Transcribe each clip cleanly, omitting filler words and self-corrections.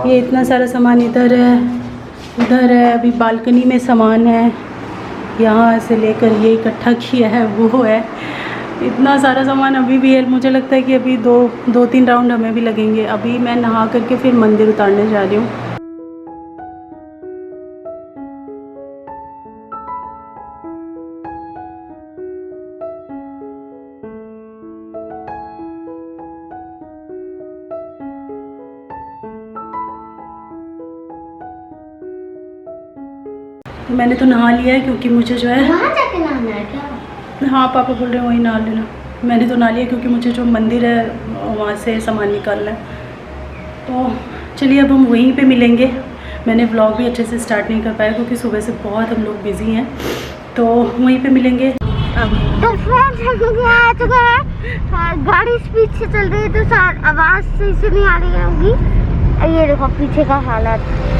ये इतना सारा सामान इधर है, उधर है, अभी बालकनी में सामान है, यहाँ से लेकर ये इकट्ठा किया है, वो है, इतना सारा सामान अभी भी है। मुझे लगता है कि अभी दो तीन राउंड हमें भी लगेंगे। अभी मैं नहा करके फिर मंदिर उतारने जा रही हूँ। मैंने तो नहा लिया है क्योंकि मुझे जो है वहाँ जाके नहाना है क्या? हाँ, पापा बोल रहे हैं वहीं नहा लेना। मैंने तो नहा लिया क्योंकि मुझे जो मंदिर है वहाँ से सामान निकालना है। तो चलिए अब हम वहीं पे मिलेंगे। मैंने व्लॉग भी अच्छे से स्टार्ट नहीं कर पाया क्योंकि सुबह से बहुत हम लोग बिजी हैं, तो वहीं पे मिलेंगे। अब तो फ्रेंड्स हम लोग आ चुके हैं। गाड़ी स्पीड से चल रही है तो आवाज़ सही से नहीं आ रही होगी। ये देखो पीछे का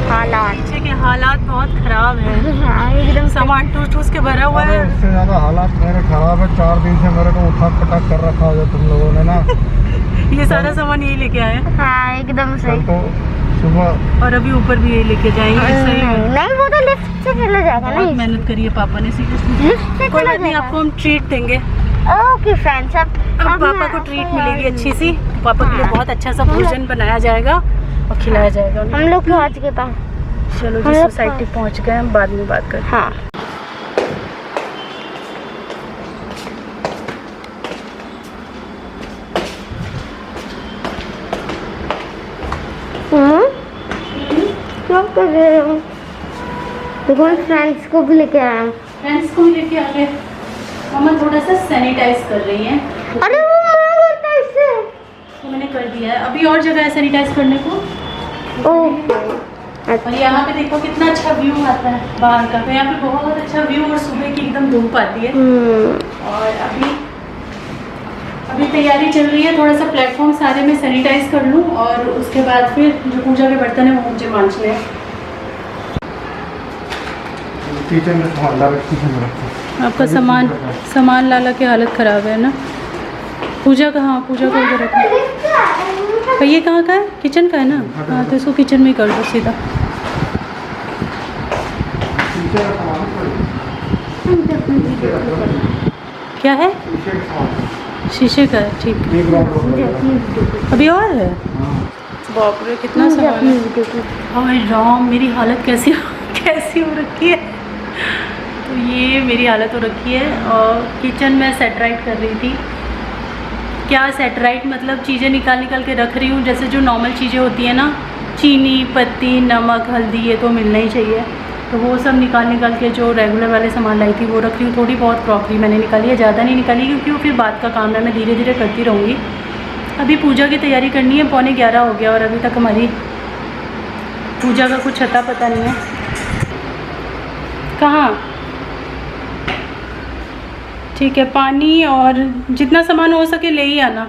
पीछे के हालात बहुत ख़राब है। हाँ, एकदम सामान ठूस के भरा हुआ है। इससे ज़्यादा हालात मेरे ख़राब है। 4 दिन से मेरे को उठा पटक कर रखा है तुम लोगों ने ना। ये सारा सामान यही लेके आए। हाँ एकदम सही। तो सुबह और अभी ऊपर भी यही लेके जाएंगे। सही में नहीं, वो तो लिफ्ट से चला जाएगा ना। बहुत मेहनत करी है पापा ने, सीरियसली। लिफ्ट से कोई चला बात नहीं, जाएगा। आपको हम ट्रीट देंगे। ओके फ्रेंड्स, अब पापा को ट्रीट मिलेगी अच्छी सी। पापा के लिए बहुत अच्छा सा भोजन बनाया जाएगा और खिलाया जाएगा। हम लोग पहुँच गए था। चलो जी, सोसाइटी पहुँच गए हम, बाद में बात करते हैं। हाँ क्या कर रहे हो? देखो फ्रेंड्स को भी लेके आया हूँ। फ्रेंड्स को भी लेके आ गए। मम्मा थोड़ा सा सैनिटाइज कर रही हैं। अरे वो मना करता है इससे। तो मैंने कर दिया है। अभी और जगह है सैनिटाइज करने को। और यहाँ पे देखो कितना अच्छा व्यू आता है बाहर का। तो यहाँ पे बहुत अच्छा व्यू और सुबह की एकदम धूप आती है। और अभी तैयारी चल रही है, थोड़ा सा प्लेटफॉर्म सारे में सैनिटाइज कर लूँ और उसके बाद फिर जो पूजा के बर्तन है वो मुझे मांजने हैं। किचन में सामान डायरेक्ट किचन में रखो। आपका सामान लाला की हालत ख़राब है ना। पूजा कहाँ, पूजा को उधर रखो। ये कहाँ का है? किचन का है ना। हाँ तो इसको किचन में ही कर दो सीधा। क्या है? शीशे का है, ठीक है। अभी और है? बाप रे कितना सामान है। हाय राम, मेरी हालत कैसी हो रखी है। तो ये मेरी हालत हो रखी है। और किचन में सेटराइट कर रही थी। क्या सेटराइट मतलब चीज़ें निकाल के रख रही हूँ। जैसे जो नॉर्मल चीज़ें होती हैं ना, चीनी, पत्ती, नमक, हल्दी, ये तो मिलना ही चाहिए। तो वो सब निकाल के जो रेगुलर वाले सामान लाई थी वो रख रही हूँ। थोड़ी बहुत क्रॉकरी मैंने निकाली है, ज़्यादा नहीं निकाली क्योंकि वो फिर बात का काम है। मैं धीरे धीरे करती रहूँगी। अभी पूजा की तैयारी करनी है। 11:15 हो गया और अभी तक हमारी पूजा का कुछ अता पता नहीं है। कहाँ? ठीक है, पानी और जितना सामान हो सके ले ही आना।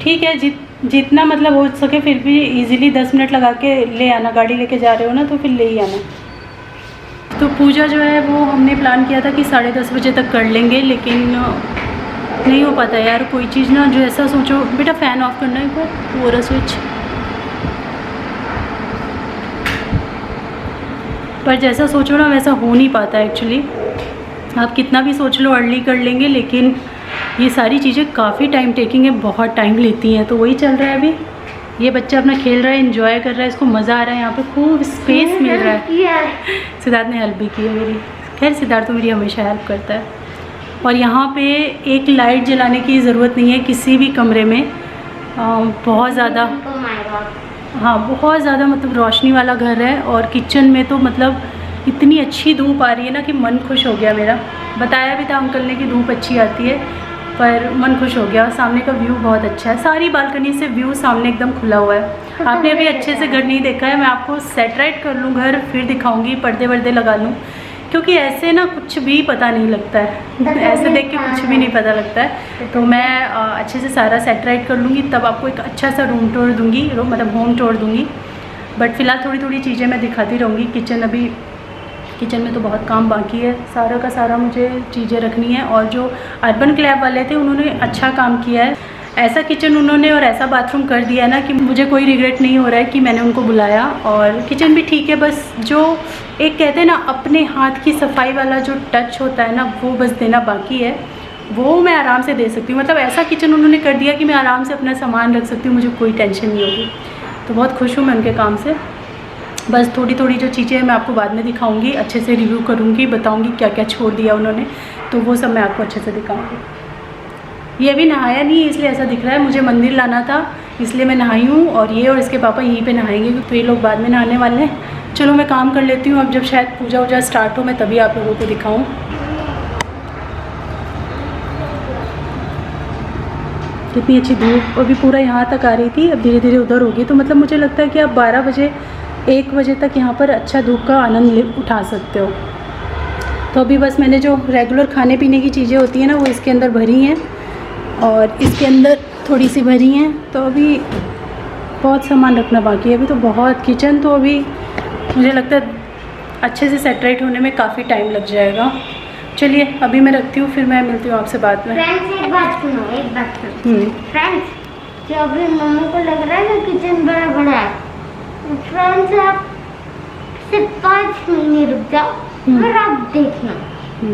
ठीक है, जितना मतलब हो सके, फिर भी इजीली 10 मिनट लगा के ले आना। गाड़ी लेके जा रहे हो ना तो फिर ले ही आना। तो पूजा जो है वो हमने प्लान किया था कि 10:30 बजे तक कर लेंगे, लेकिन नहीं हो पाता यार। कोई चीज़ ना जो ऐसा सोचो। बेटा फ़ैन ऑफ करना है वो रहा स्विच। पर जैसा सोचो ना वैसा हो नहीं पाता एक्चुअली। आप कितना भी सोच लो अर्ली कर लेंगे, लेकिन ये सारी चीज़ें काफ़ी टाइम टेकिंग है, बहुत टाइम लेती हैं। तो वही चल रहा है अभी। ये बच्चा अपना खेल रहा है, एंजॉय कर रहा है, इसको मज़ा आ रहा है। यहाँ पे खूब स्पेस मिल रहा है। सिद्धार्थ ने हेल्प भी की है मेरी। खैर सिद्धार्थ तो मेरी हमेशा हेल्प करता है। और यहाँ पे एक लाइट जलाने की ज़रूरत नहीं है किसी भी कमरे में। बहुत ज़्यादा, हाँ बहुत ज़्यादा मतलब रोशनी वाला घर है। और किचन में तो मतलब इतनी अच्छी धूप आ रही है ना कि मन खुश हो गया मेरा। बताया भी था अंकल ने कि धूप अच्छी आती है, पर मन खुश हो गया। सामने का व्यू बहुत अच्छा है। सारी बालकनी से व्यू सामने एकदम खुला हुआ है। आपने अभी अच्छे से घर नहीं देखा है। मैं आपको सेटराइट कर लूँ घर, फिर दिखाऊंगी। पर्दे वर्दे लगा लूँ, क्योंकि ऐसे ना कुछ भी पता नहीं लगता है। ऐसे देख के कुछ भी नहीं पता लगता है। तो मैं अच्छे से सारा सेटराइट कर लूँगी, तब आपको एक अच्छा सा रूम टूर दूँगी, मतलब होम टूर दूँगी। बट फ़िलहाल थोड़ी थोड़ी चीज़ें मैं दिखाती रहूँगी। किचन में तो बहुत काम बाकी है। सारा का सारा मुझे चीज़ें रखनी है। और जो अर्बन क्लैब वाले थे उन्होंने अच्छा काम किया है। ऐसा किचन उन्होंने और ऐसा बाथरूम कर दिया ना कि मुझे कोई रिग्रेट नहीं हो रहा है कि मैंने उनको बुलाया। और किचन भी ठीक है, बस जो एक कहते हैं ना अपने हाथ की सफाई वाला जो टच होता है ना, वो बस देना बाकी है। वो मैं आराम से दे सकती हूँ, मतलब ऐसा किचन उन्होंने कर दिया कि मैं आराम से अपना सामान रख सकती हूँ, मुझे कोई टेंशन नहीं होगी। तो बहुत खुश हूँ मैं उनके काम से। बस थोड़ी थोड़ी जो चीज़ें मैं आपको बाद में दिखाऊंगी, अच्छे से रिव्यू करूँगी, बताऊँगी क्या क्या छोड़ दिया उन्होंने, तो वो सब मैं आपको अच्छे से दिखाऊँगी। ये अभी नहाया नहीं है इसलिए ऐसा दिख रहा है, मुझे मंदिर लाना था इसलिए मैं नहाई हूँ, और ये और इसके पापा यहीं पे नहाएंगे, तो ये लोग बाद में नहाने वाले हैं। चलो मैं काम कर लेती हूँ, अब जब शायद पूजा वूजा स्टार्ट हो मैं तभी आप लोगों को दिखाऊँ। कितनी अच्छी धूप अभी पूरा यहाँ तक आ रही थी, अब धीरे धीरे उधर होगी, तो मतलब मुझे लगता है कि आप 12 बजे 1 बजे तक यहाँ पर अच्छा धूप का आनंद उठा सकते हो। तो अभी बस मैंने जो रेगुलर खाने पीने की चीज़ें होती हैं ना, वो इसके अंदर भरी हैं और इसके अंदर थोड़ी सी भरी हैं, तो अभी बहुत सामान रखना बाकी है। अभी तो बहुत किचन तो अभी मुझे लगता है अच्छे से सेटरेट होने में काफ़ी टाइम लग जाएगा। चलिए अभी मैं रखती हूँ, फिर मैं मिलती हूँ आपसे बाद में। फ्रेंड्स एक बात सुनो फ्रेंड्स, कि अभी मम्मी को लग रहा है ना किचन बड़ा बड़ा है, फ्रेंड्स आप सिर्फ 5 महीने रुक जाओ, फिर आप देखना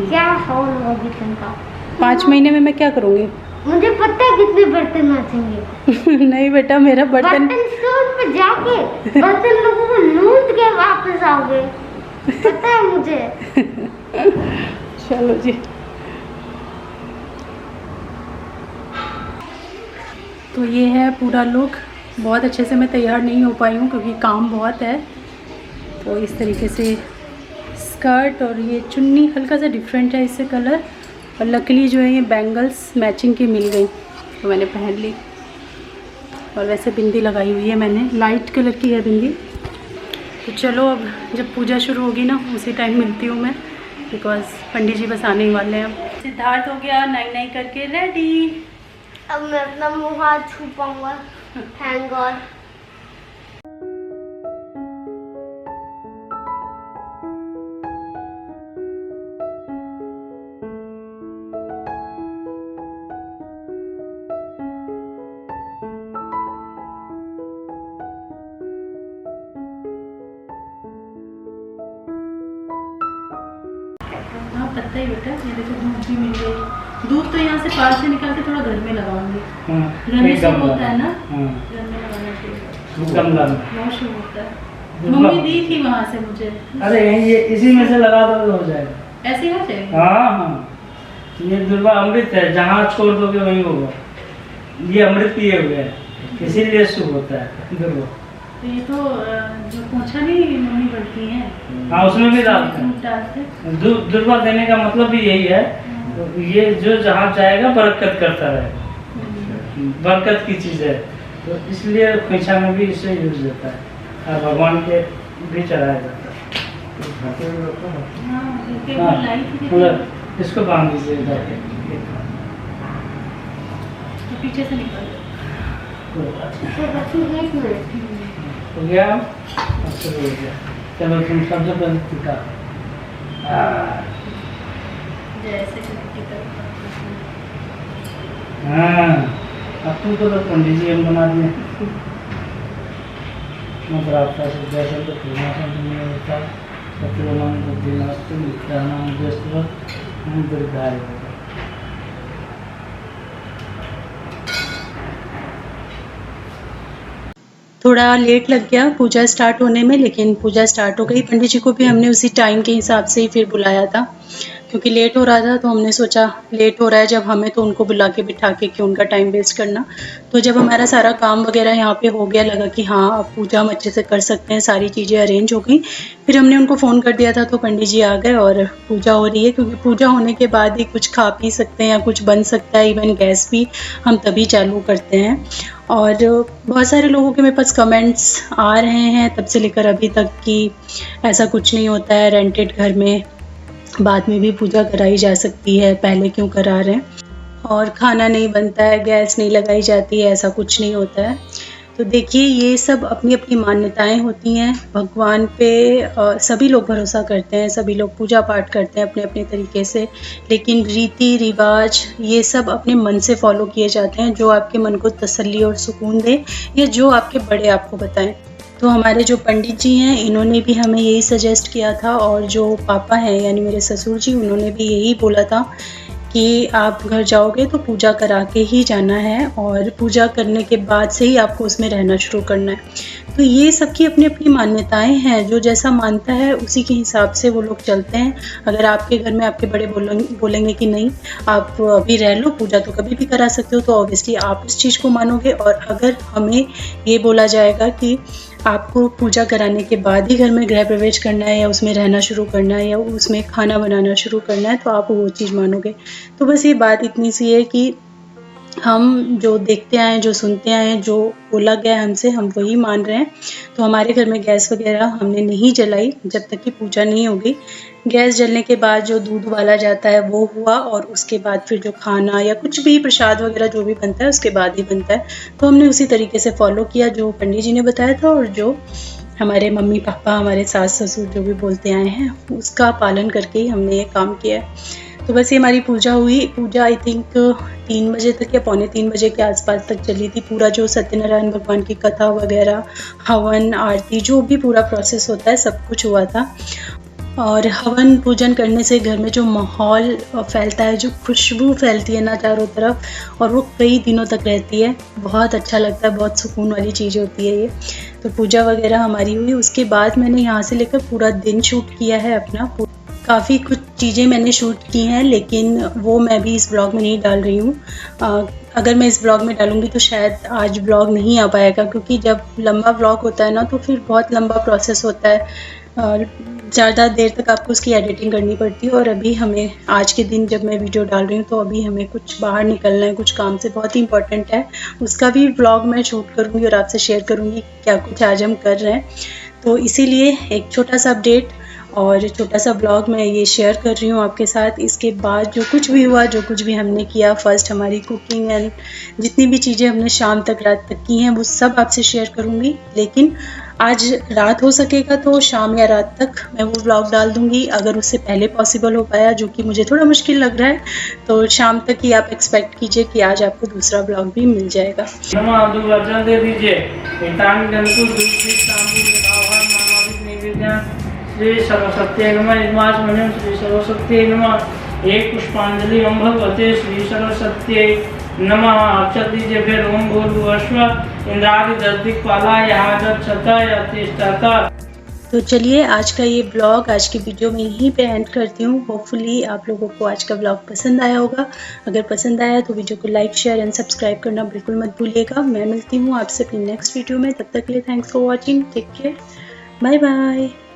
क्या हाल होगा किचन का। 5 महीने में मैं क्या करूँगी? मुझे पता है कितने बर्तन आएंगे। नहीं बेटा, मेरा बर्तन स्टोर पे जाके बर्तन लोगों को लूट के वापस आओगे, पता है मुझे। चलो जी। तो ये है पूरा लुक। बहुत अच्छे से मैं तैयार नहीं हो पाई हूँ क्योंकि काम बहुत है। तो इस तरीके से स्कर्ट और ये चुन्नी हल्का सा डिफरेंट है इससे कलर, और लकीली जो है ये बैंगल्स मैचिंग की मिल गई तो मैंने पहन ली। और वैसे बिंदी लगाई हुई है मैंने, लाइट कलर की है बिंदी। तो चलो अब जब पूजा शुरू होगी ना उसी टाइम मिलती हूँ मैं, बिकॉज पंडित जी बस आने ही वाले हैं। सिद्धार्थ हो गया नाई नाई करके रेडी। अब मैं अपना मुँह हाथ छू पाऊंगा। Thank God. पता ही बेटा, मेरे को दूध भी मिल गई। दूध तो यहाँ से पास से निकाल के थोड़ा घर में लगाऊंगी। घर में सब होता है ना, घर में लगाना चाहिए, बहुत शुभ होता है। मम्मी दी थी वहाँ से मुझे। अरे ये इसी में से लगा दो हो जाएगा। ऐसे हो जाएगा? हाँ, ये दुर्वा अमृत है, जहाँ छोड़ दोगे वहीं होगा। ये अमृत पिए हुए है, इसीलिए शुभ होता है दुर्वा। तो ये तो जो पोछा नहीं मम्मी बढ़ती है, हाँ उसमें भी डालते हैं। दुर्वा देने का मतलब भी यही है, तो ये जो जहाँ जाएगा बरकत करता रहेगा, बरकत की चीज़ है, तो इसलिए खोइछा में भी इसे यूज होता है और भगवान के भी चढ़ाया जाता है। मतलब इसको बांध दीजिए पीछे से निकाल हो गया, शुरू हो गया। चलो तुम सबसे पहले टीका। हाँ, अब तुमको तो पंडित जी हम बना दिए। मतलब आपका जैसे तो होता है, सत्यनारायण बुद्धिनाथ मित्रानाम जयस्तुवत् हम दीर्घायु। थोड़ा लेट लग गया पूजा स्टार्ट होने में, लेकिन पूजा स्टार्ट हो गई। पंडित जी को भी हमने उसी टाइम के हिसाब से ही फिर बुलाया था क्योंकि लेट हो रहा था, तो हमने सोचा लेट हो रहा है जब हमें तो उनको बुला के बिठा के क्यों उनका टाइम वेस्ट करना। तो जब हमारा सारा काम वगैरह यहाँ पे हो गया, लगा कि हाँ अब पूजा हम अच्छे से कर सकते हैं, सारी चीज़ें अरेंज हो गई, फिर हमने उनको फ़ोन कर दिया था। तो पंडित जी आ गए और पूजा हो रही है, क्योंकि पूजा होने के बाद ही कुछ खा पी सकते हैं या कुछ बन सकता है, इवन गैस भी हम तभी चालू करते हैं। और बहुत सारे लोगों के मेरे पास कमेंट्स आ रहे हैं तब से लेकर अभी तक कि ऐसा कुछ नहीं होता है, रेंटेड घर में बाद में भी पूजा कराई जा सकती है, पहले क्यों करा रहे हैं, और खाना नहीं बनता है, गैस नहीं लगाई जाती है, ऐसा कुछ नहीं होता है। तो देखिए ये सब अपनी अपनी मान्यताएं होती हैं। भगवान पे सभी लोग भरोसा करते हैं, सभी लोग पूजा पाठ करते हैं अपने अपने तरीके से, लेकिन रीति रिवाज ये सब अपने मन से फॉलो किए जाते हैं, जो आपके मन को तसल्ली और सुकून दे या जो आपके बड़े आपको बताएं। तो हमारे जो पंडित जी हैं इन्होंने भी हमें यही सजेस्ट किया था, और जो पापा हैं यानी मेरे ससुर जी उन्होंने भी यही बोला था कि आप घर जाओगे तो पूजा करा के ही जाना है, और पूजा करने के बाद से ही आपको उसमें रहना शुरू करना है। तो ये सबकी अपनी अपनी मान्यताएं हैं, जो जैसा मानता है उसी के हिसाब से वो लोग चलते हैं। अगर आपके घर में आपके बड़े बोलेंगे कि नहीं आप अभी रह लो, पूजा तो कभी भी करा सकते हो, तो ऑब्वियसली आप इस चीज़ को मानोगे। और अगर हमें ये बोला जाएगा कि आपको पूजा कराने के बाद ही घर में गृह प्रवेश करना है या उसमें रहना शुरू करना है या उसमें खाना बनाना शुरू करना है, तो आप वो चीज़ मानोगे। तो बस ये बात इतनी सी है कि हम जो देखते आए हैं, जो सुनते आए हैं, जो बोला गया है हमसे, हम वही मान रहे हैं। तो हमारे घर में गैस वगैरह हमने नहीं जलाई जब तक कि पूजा नहीं होगी। गैस जलने के बाद जो दूध उबाला जाता है वो हुआ, और उसके बाद फिर जो खाना या कुछ भी प्रसाद वगैरह जो भी बनता है उसके बाद ही बनता है। तो हमने उसी तरीके से फॉलो किया जो पंडित जी ने बताया था, और जो हमारे मम्मी पापा हमारे सास ससुर जो भी बोलते आए हैं उसका पालन करके ही हमने ये काम किया है। तो बस ये हमारी पूजा हुई। पूजा आई थिंक 3 बजे तक या पौने 3 बजे के आसपास तक चली थी। पूरा जो सत्यनारायण भगवान की कथा वगैरह, हवन, आरती, जो भी पूरा प्रोसेस होता है सब कुछ हुआ था। और हवन पूजन करने से घर में जो माहौल फैलता है, जो खुशबू फैलती है ना चारों तरफ, और वो कई दिनों तक रहती है, बहुत अच्छा लगता है, बहुत सुकून वाली चीज़ होती है ये। तो पूजा वगैरह हमारी हुई। उसके बाद मैंने यहाँ से लेकर पूरा दिन शूट किया है अपना। काफ़ी कुछ चीज़ें मैंने शूट की हैं, लेकिन वो मैं भी इस ब्लॉग में नहीं डाल रही हूँ। अगर मैं इस ब्लॉग में डालूँगी तो शायद आज ब्लॉग नहीं आ पाएगा, क्योंकि जब लंबा ब्लॉग होता है ना तो फिर बहुत लंबा प्रोसेस होता है, ज़्यादा देर तक आपको उसकी एडिटिंग करनी पड़ती है। और अभी हमें आज के दिन जब मैं वीडियो डाल रही हूँ तो अभी हमें कुछ बाहर निकलना है, कुछ काम से, बहुत ही इंपॉर्टेंट है। उसका भी ब्लॉग मैं शूट करूँगी और आपसे शेयर करूँगी क्या कुछ आज हम कर रहे हैं। तो इसीलिए एक छोटा सा अपडेट और छोटा सा ब्लॉग मैं ये शेयर कर रही हूँ आपके साथ। इसके बाद जो कुछ भी हुआ, जो कुछ भी हमने किया, फर्स्ट हमारी कुकिंग एंड जितनी भी चीज़ें हमने शाम तक रात तक की हैं वो सब आपसे शेयर करूँगी। लेकिन आज रात हो सकेगा तो शाम या रात तक मैं वो ब्लॉग डाल दूँगी। अगर उससे पहले पॉसिबल हो पाया, जो कि मुझे थोड़ा मुश्किल लग रहा है, तो शाम तक ही आप एक्सपेक्ट कीजिए कि आज आपको दूसरा ब्लॉग भी मिल जाएगा। दे दीजिए। श्री सरस्वती नमः। श्री सरस्वती नमः। एक पुष्पांजलि ओम भगवते श्री सरस्वती नमः। अक्षत दीजिए। फिर ओम भूर्भुवस्सुः इंद्रादि दशदिक्पाला यहाँ तिष्ठता। तो चलिए आज का ये ब्लॉग, आज की वीडियो में यहीं पे एंड करती हूँ। होपफुली आप लोगों को आज का ब्लॉग पसंद आया होगा। अगर पसंद आया तो वीडियो को लाइक, शेयर एंड सब्सक्राइब करना बिल्कुल मत भूलिएगा। मैं मिलती हूँ आपसे अपनी नेक्स्ट वीडियो में। तब तक के लिए thanks for watching. Take care. Bye bye.